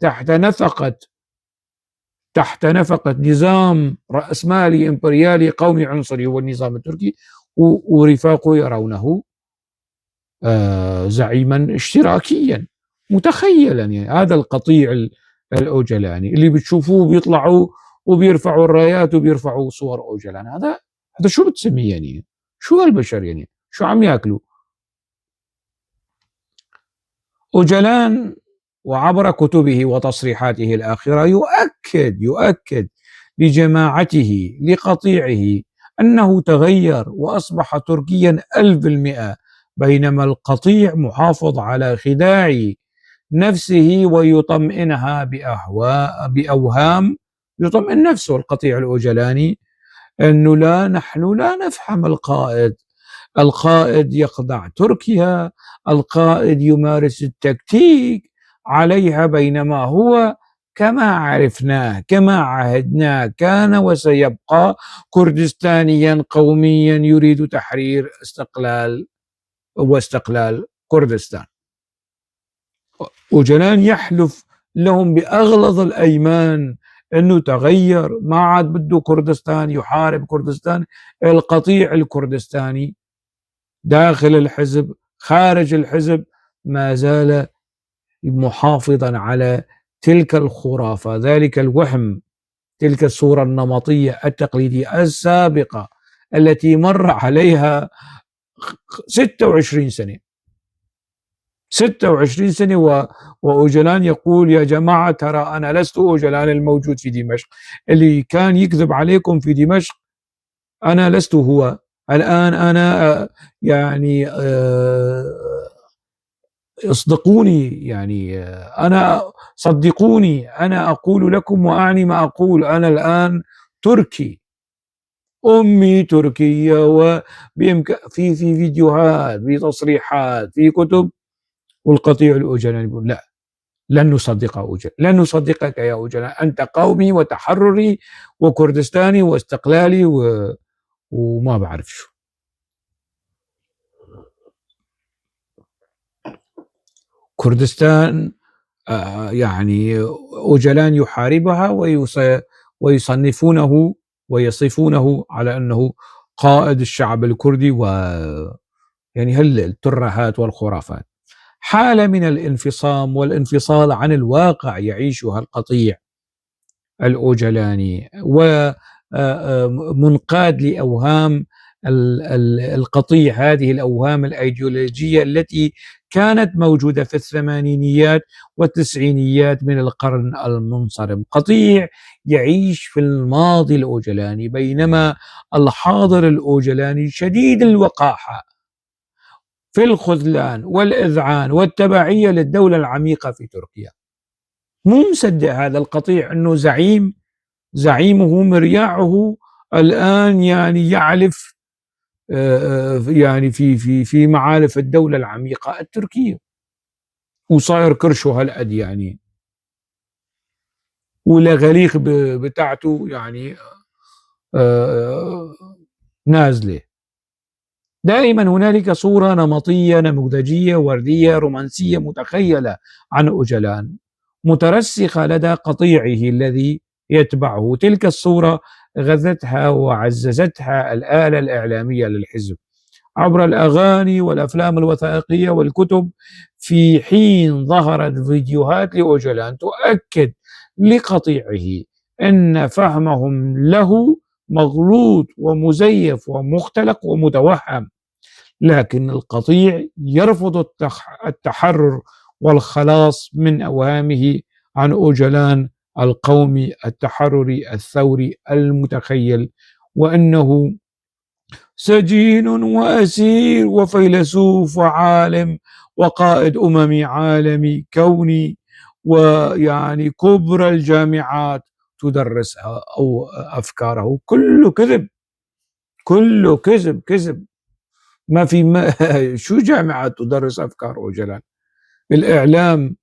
تحت نفقة نظام رأسمالي إمبريالي قومي عنصري هو النظام التركي، ورفاقه يرونه زعيما اشتراكيا متخيلا. يعني هذا القطيع الأوجلاني اللي بتشوفوه بيطلعوا وبيرفعوا الرايات وبيرفعوا صور أوجلان، هذا شو بتسميه يعني؟ شو هالبشر يعني؟ شو عم ياكلوا؟ أوجلان وعبر كتبه وتصريحاته الآخرة يؤكد لجماعته لقطيعه أنه تغير وأصبح تركيا 1000%، بينما القطيع محافظ على خداع نفسه ويطمئنها بأوهام. يطمئن نفسه القطيع الأوجلاني أنه نحن لا نفهم القائد يخدع تركيا، القائد يمارس التكتيك عليها، بينما هو كما عرفناه كما عهدناه كان وسيبقى كردستانيا قوميا يريد تحرير واستقلال كردستان. وجلان يحلف لهم بأغلظ الأيمان أنه تغير، ما عاد بده كردستان يحارب كردستان. القطيع الكردستاني داخل الحزب خارج الحزب ما زال محافظا على تلك الخرافة، ذلك الوهم، تلك الصورة النمطية التقليدية السابقة التي مر عليها 26 سنة. 26 سنة وأوجلان يقول يا جماعة ترى أنا لست أوجلان الموجود في دمشق، اللي كان يكذب عليكم في دمشق أنا لست هو. الآن أنا يعني اصدقوني، يعني أنا صدقوني، أنا أقول لكم وأعني ما أقول. أنا الآن تركي، أمي تركية، في فيديوهات، في تصريحات، في كتب. والقطيع الأوجلاني يقول لا، لن نصدق أوجلان، لن نصدقك يا أوجلان، أنت قومي وتحرري وكردستاني واستقلالي وما بعرف شو. كردستان يعني أوجلان يحاربها ويصنفونه ويصفونه على أنه قائد الشعب الكردي، يعني هل الترهات والخرافات. حالة من الانفصام والانفصال عن الواقع يعيشها القطيع الأوجلاني، ومنقاد لأوهام القطيع، هذه الأوهام الأيديولوجية التي كانت موجودة في الثمانينيات والتسعينيات من القرن المنصرم. قطيع يعيش في الماضي الأوجلاني، بينما الحاضر الأوجلاني شديد الوقاحة في الخذلان والإذعان والتبعية للدولة العميقة في تركيا. مو مصدق هذا القطيع أنه زعيمه مرياعه الآن يعني يعلف يعني في معالف الدولة العميقة التركية، وصاير كرشه هالقد يعني، والغليق بتاعته يعني نازلة. دائما هنالك صورة نمطية نموذجية وردية رومانسية متخيلة عن أوجلان مترسخة لدى قطيعه الذي يتبعه. تلك الصورة غذتها وعززتها الآلة الإعلامية للحزب عبر الأغاني والأفلام الوثائقية والكتب، في حين ظهرت فيديوهات لأوجلان تؤكد لقطيعه أن فهمهم له مغلوط ومزيف ومختلق ومتوهم. لكن القطيع يرفض التحرر والخلاص من أوهامه عن أوجلان القومي التحرري الثوري المتخيل، وأنه سجين وأسير وفيلسوف وعالم وقائد أممي عالمي كوني، ويعني كبرى الجامعات تدرس أو أفكاره. كله كذب، كله كذب كذب. ما في شو جامعات تدرس أفكار أوجلان؟ الإعلام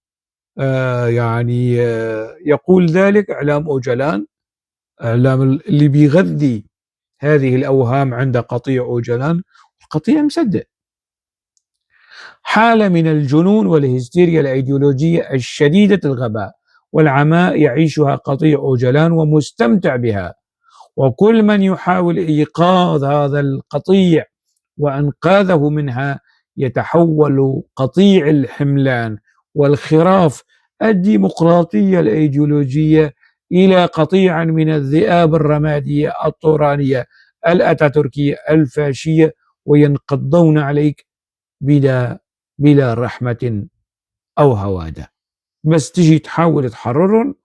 يعني يقول ذلك، إعلام أوجلان، إعلام اللي بيغذي هذه الأوهام عند قطيع أوجلان. القطيع مصدق. حالة من الجنون والهستيريا الأيديولوجية الشديدة الغباء والعماء يعيشها قطيع أوجلان ومستمتع بها، وكل من يحاول إيقاظ هذا القطيع وأنقاذه منها يتحول قطيع الحملان والخراف الديمقراطية الأيديولوجية إلى قطيع من الذئاب الرمادية الطورانية الأتاتوركية الفاشية، وينقضون عليك بلا رحمة أو هوادة. بس تجي تحاول تحررهم،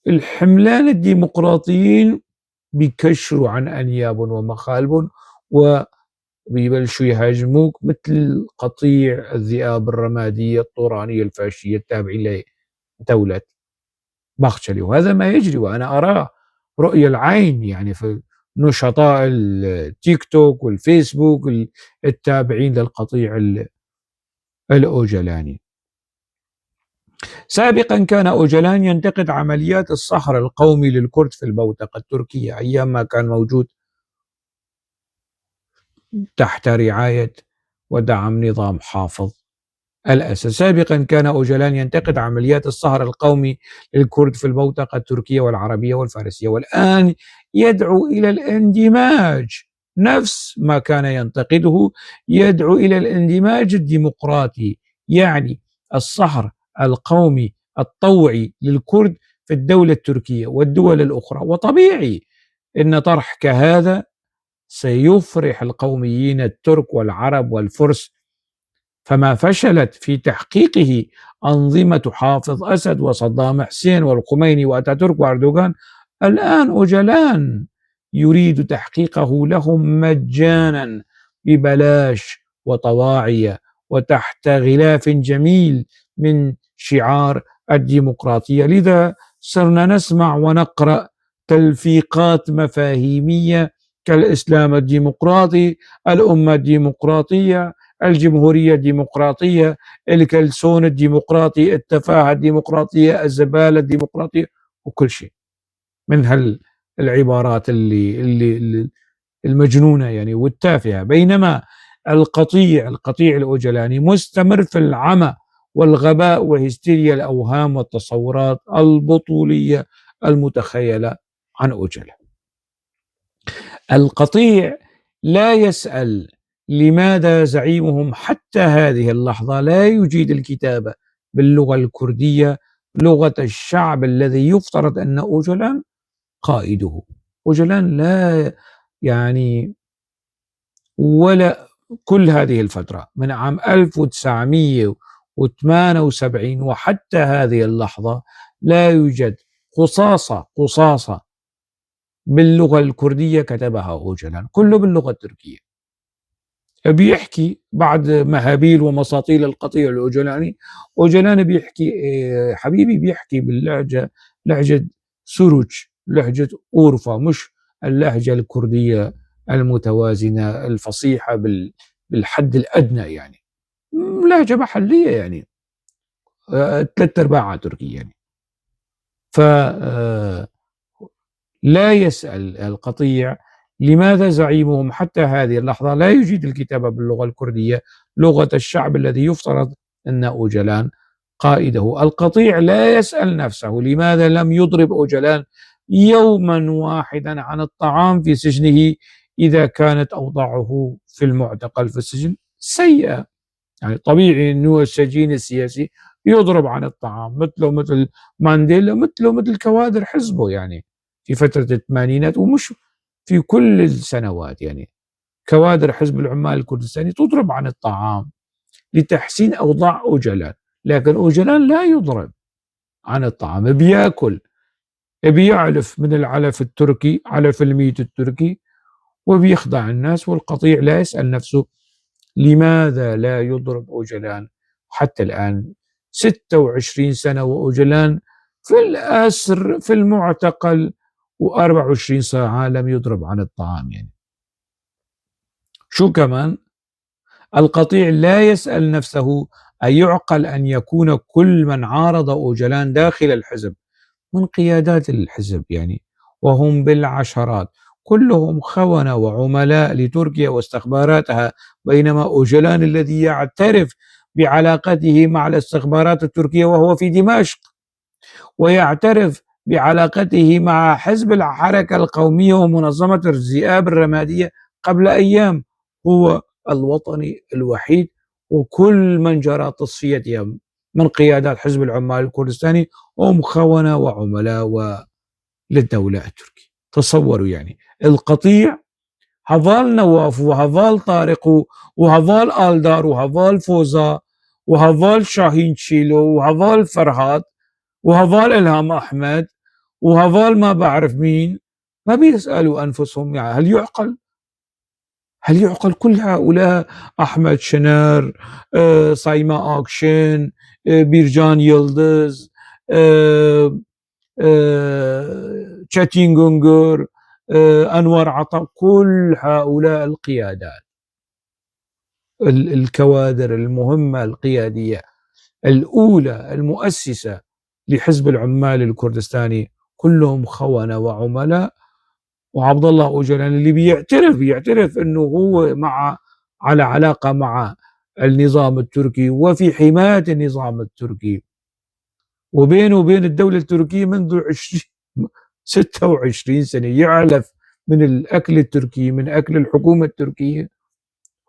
الحملان الديمقراطيين بيكشروا عن أنياب ومخالب وبيبلشوا يهاجموك مثل قطيع الذئاب الرمادية الطورانية الفاشية التابعة لدولة باختشلي. وهذا ما يجري وأنا أراه رؤية العين، يعني في نشطاء التيك توك والفيسبوك التابعين للقطيع الأوجلاني. سابقا كان أوجلان ينتقد عمليات الصهر القومي للكرد في البوتقة التركية أيام ما كان موجود تحت رعاية ودعم نظام حافظ الأسد. سابقا كان أوجلان ينتقد عمليات الصهر القومي للكرد في المنطقة التركية والعربية والفارسية، والآن يدعو إلى الاندماج، نفس ما كان ينتقده يدعو إلى الاندماج الديمقراطي، يعني الصهر القومي الطوعي للكرد في الدولة التركية والدول الأخرى. وطبيعي أن طرح كهذا سيفرح القوميين الترك والعرب والفرس، فما فشلت في تحقيقه أنظمة حافظ أسد وصدام حسين والخميني وأتاتورك وأردوغان، الآن أوجلان يريد تحقيقه لهم مجانا ببلاش وطواعية وتحت غلاف جميل من شعار الديمقراطية. لذا صرنا نسمع ونقرأ تلفيقات مفاهيمية كالإسلام الديمقراطي، الأمة الديمقراطية، الجمهورية الديمقراطية، الكلسون الديمقراطي، التفاهة الديمقراطية، الزبالة الديمقراطية، وكل شيء من العبارات اللي المجنونة يعني والتافهة. بينما القطيع الأوجلاني مستمر في العمى والغباء وهستيريا الأوهام والتصورات البطولية المتخيلة عن أوجلان. القطيع لا يسأل لماذا زعيمهم حتى هذه اللحظة لا يجيد الكتابة باللغة الكردية، لغة الشعب الذي يفترض أن أوجلان قائده. أوجلان لا يعني ولا كل هذه الفترة من عام 1978 وحتى هذه اللحظة لا يوجد قصاصة باللغة الكردية كتبها أوجلان، كله باللغة التركية. بيحكي بعد مهابيل ومساطيل القطيع الأوجلاني، أوجلان بيحكي حبيبي بيحكي لهجة سروج، لهجة أورفا، مش اللهجة الكردية المتوازنة الفصيحة بالحد الأدنى، يعني لهجة محلية، يعني ثلاث أرباعها تركية يعني. فلا يسأل القطيع لماذا زعيمهم حتى هذه اللحظة لا يجيد الكتابة باللغة الكردية، لغة الشعب الذي يفترض أن أوجلان قائده. القطيع لا يسأل نفسه لماذا لم يضرب أوجلان يوما واحدا عن الطعام في سجنه إذا كانت أوضاعه في المعتقل في السجن سيئة. يعني طبيعي أنه السجين السياسي يضرب عن الطعام، مثله مثل مانديلا، مثله مثل كوادر حزبه يعني في فترة الثمانينات، ومش في كل السنوات. يعني كوادر حزب العمال الكردستاني تضرب عن الطعام لتحسين أوضاع أوجلان، لكن أوجلان لا يضرب عن الطعام، بياكل، بيعلف من العلف التركي، علف الميت التركي، وبيخضع الناس. والقطيع لا يسأل نفسه لماذا لا يضرب أوجلان حتى الآن 26 سنة وأوجلان في الأسر في المعتقل، و24 ساعة لم يضرب عن الطعام. يعني شو كمان؟ القطيع لا يسأل نفسه أيعقل أن يكون كل من عارض أوجلان داخل الحزب من قيادات الحزب يعني، وهم بالعشرات، كلهم خونة وعملاء لتركيا واستخباراتها، بينما أوجلان الذي يعترف بعلاقته مع الاستخبارات التركية وهو في دمشق، ويعترف بعلاقته مع حزب الحركة القومية ومنظمة الذئاب الرمادية قبل أيام، هو الوطني الوحيد، وكل من جرى تصفيتهم من قيادات حزب العمال الكردستاني هم خونة وعملاء للدولة التركية. تصوروا يعني القطيع هذال نواف وهذال طارق وهذال آلدار وهذال فوزا وهذال شاهين شيلو وهذال فرهاد وهذال إلهام أحمد وهذال ما بعرف مين، ما بيسألوا أنفسهم يعني هل يعقل كل هؤلاء، أحمد شنر، صايمة أكشن، بيرجان يلدز، تشاتين جونجر، أنور عطا، كل هؤلاء القيادات الكوادر المهمة القيادية الأولى المؤسسة لحزب العمال الكردستاني كلهم خونة وعملاء. وعبد الله أوجلان اللي بيعترف انه هو على علاقة مع النظام التركي وفي حماية النظام التركي، وبينه وبين الدولة التركية منذ 26 سنة يعلف من الأكل التركي، من أكل الحكومة التركية.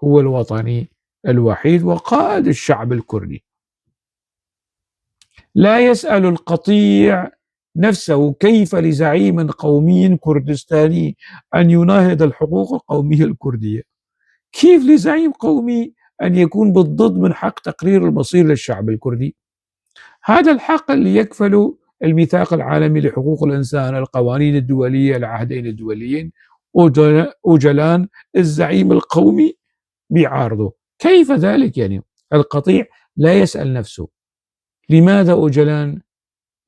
هو الوطني الوحيد وقائد الشعب الكردي. لا يسأل القطيع نفسه كيف لزعيم قومي كردستاني أن يناهض الحقوق القومية الكردية. كيف لزعيم قومي أن يكون بالضد من حق تقرير المصير للشعب الكردي؟ هذا الحق اللي يكفله الميثاق العالمي لحقوق الإنسان، القوانين الدولية، العهدين الدوليين. أوجلان الزعيم القومي بيعارضه. كيف ذلك يعني؟ القطيع لا يسأل نفسه لماذا أوجلان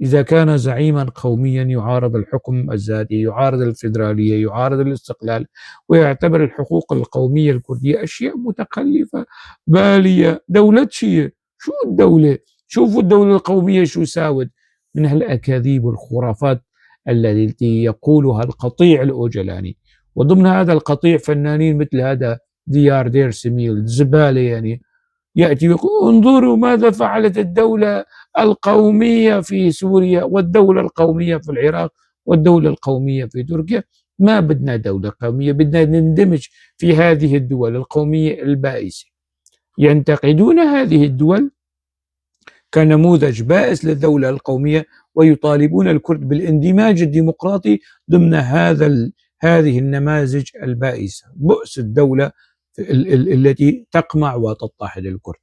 إذا كان زعيما قوميا يعارض الحكم الذاتي، يعارض الفيدرالية، يعارض الاستقلال، ويعتبر الحقوق القومية الكردية أشياء متخلفة بالية، دولة شيء. شو الدولة؟ شوفوا الدولة القومية شو ساوت من هالأكاذيب والخرافات التي يقولها القطيع الأوجلاني. وضمن هذا القطيع فنانين مثل هذا ديار دير سميل زبالة، يعني يأتي ويقول انظروا ماذا فعلت الدولة القومية في سوريا، والدولة القومية في العراق، والدولة القومية في تركيا. ما بدنا دولة قومية، بدنا نندمج في هذه الدول القومية البائسة. ينتقدون هذه الدول كنموذج بائس للدولة القومية، ويطالبون الكرد بالاندماج الديمقراطي ضمن هذه النماذج البائسة. بؤس الدولة التي تقمع وتضطهد الكرد.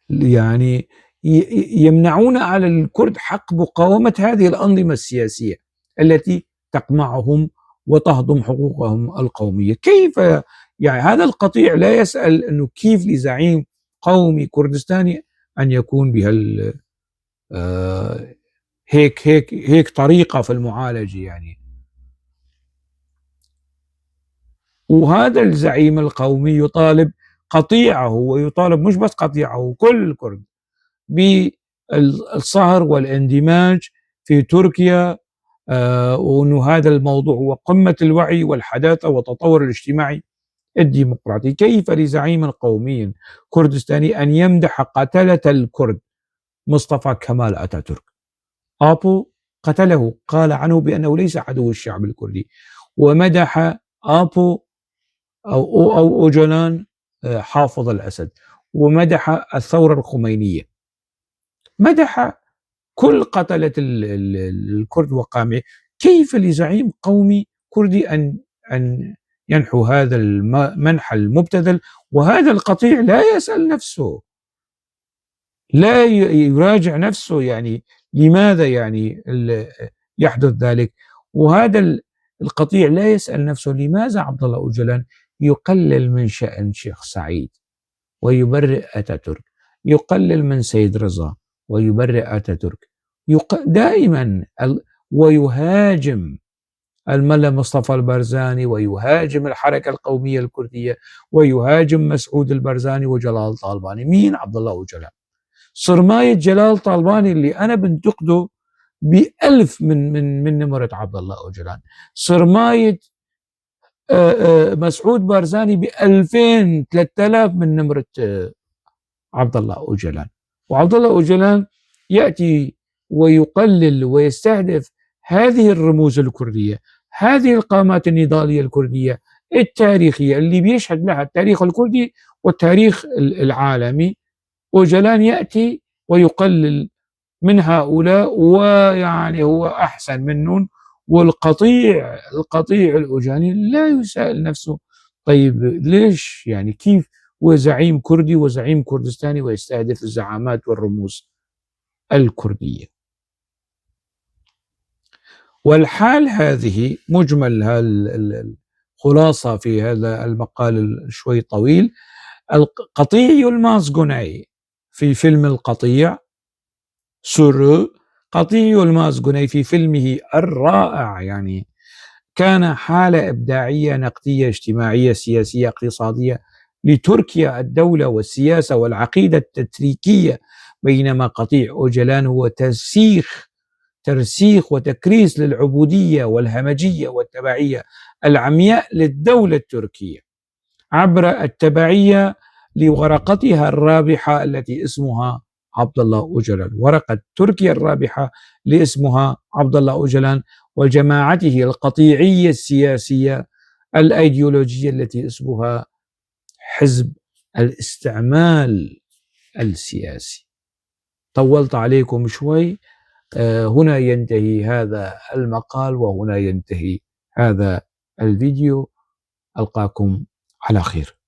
يعني يمنعون على الكرد حق مقاومة هذه الأنظمة السياسية التي تقمعهم وتهضم حقوقهم القومية. كيف يعني هذا القطيع لا يسأل أنه كيف لزعيم قومي كردستاني أن يكون هيك طريقة في المعالجة يعني. وهذا الزعيم القومي يطالب قطيعه، ويطالب مش بس قطيعه، كل الكرد بالصهر والاندماج في تركيا. وأنه هذا الموضوع هو قمة الوعي والحداثة والتطور الاجتماعي الديمقراطي. كيف لزعيم قومي كردستاني أن يمدح قتلة الكرد مصطفى كمال أتاتورك؟ آبو قتله، قال عنه بأنه ليس عدو الشعب الكردي. ومدح آبو أو أوجلان حافظ الأسد، ومدح الثورة الخمينية، مدح كل قتلة الكرد وقامعه. كيف لزعيم قومي كردي أن ينحو هذا المنح المبتذل؟ وهذا القطيع لا يسأل نفسه، لا يراجع نفسه، يعني لماذا يعني يحدث ذلك؟ وهذا القطيع لا يسأل نفسه لماذا عبد الله أوجلان يقلل من شأن شيخ سعيد ويبرئ أتاتورك، يقلل من سيد رضا ويبرئ أتاتورك، دائما ويهاجم الملا مصطفى البرزاني، ويهاجم الحركة القومية الكردية، ويهاجم مسعود البرزاني وجلال طالباني. مين عبد الله أوجلان؟ صرماية جلال طالباني اللي أنا بنتقده ب1000 من نمرة عبد الله أوجلان، صرماية مسعود بارزاني ب2000 3000 من نمرة عبد الله أوجلان. وعبد الله أوجلان يأتي ويقلل ويستهدف هذه الرموز الكردية، هذه القامات النضالية الكردية التاريخية اللي بيشهد لها التاريخ الكردي والتاريخ العالمي. أوجلان يأتي ويقلل من هؤلاء، ويعني هو أحسن منهم. والقطيع الأوجلاني لا يسأل نفسه طيب ليش، يعني كيف هو زعيم كردي وزعيم كردستاني ويستهدف الزعامات والرموز الكردية؟ والحال هذه مجمل الخلاصة في هذا المقال شوي طويل. القطيع يلماس جوناي في فيلم القطيع سورو، قطيع يلماس جوناي في فيلمه الرائع يعني كان حالة إبداعية نقدية اجتماعية سياسية اقتصادية لتركيا الدولة والسياسة والعقيدة التتريكية، بينما قطيع أوجلان هو ترسيخ وتكريس للعبودية والهمجية والتبعية العمياء للدولة التركية عبر التبعية لورقتها الرابحة التي اسمها عبد الله أوجلان، ورقة تركيا الرابحة لاسمها عبد الله أوجلان، وجماعته القطيعية السياسية الأيديولوجية التي اسمها حزب الاستعمال السياسي. طولت عليكم شوي. هنا ينتهي هذا المقال وهنا ينتهي هذا الفيديو. ألقاكم على خير.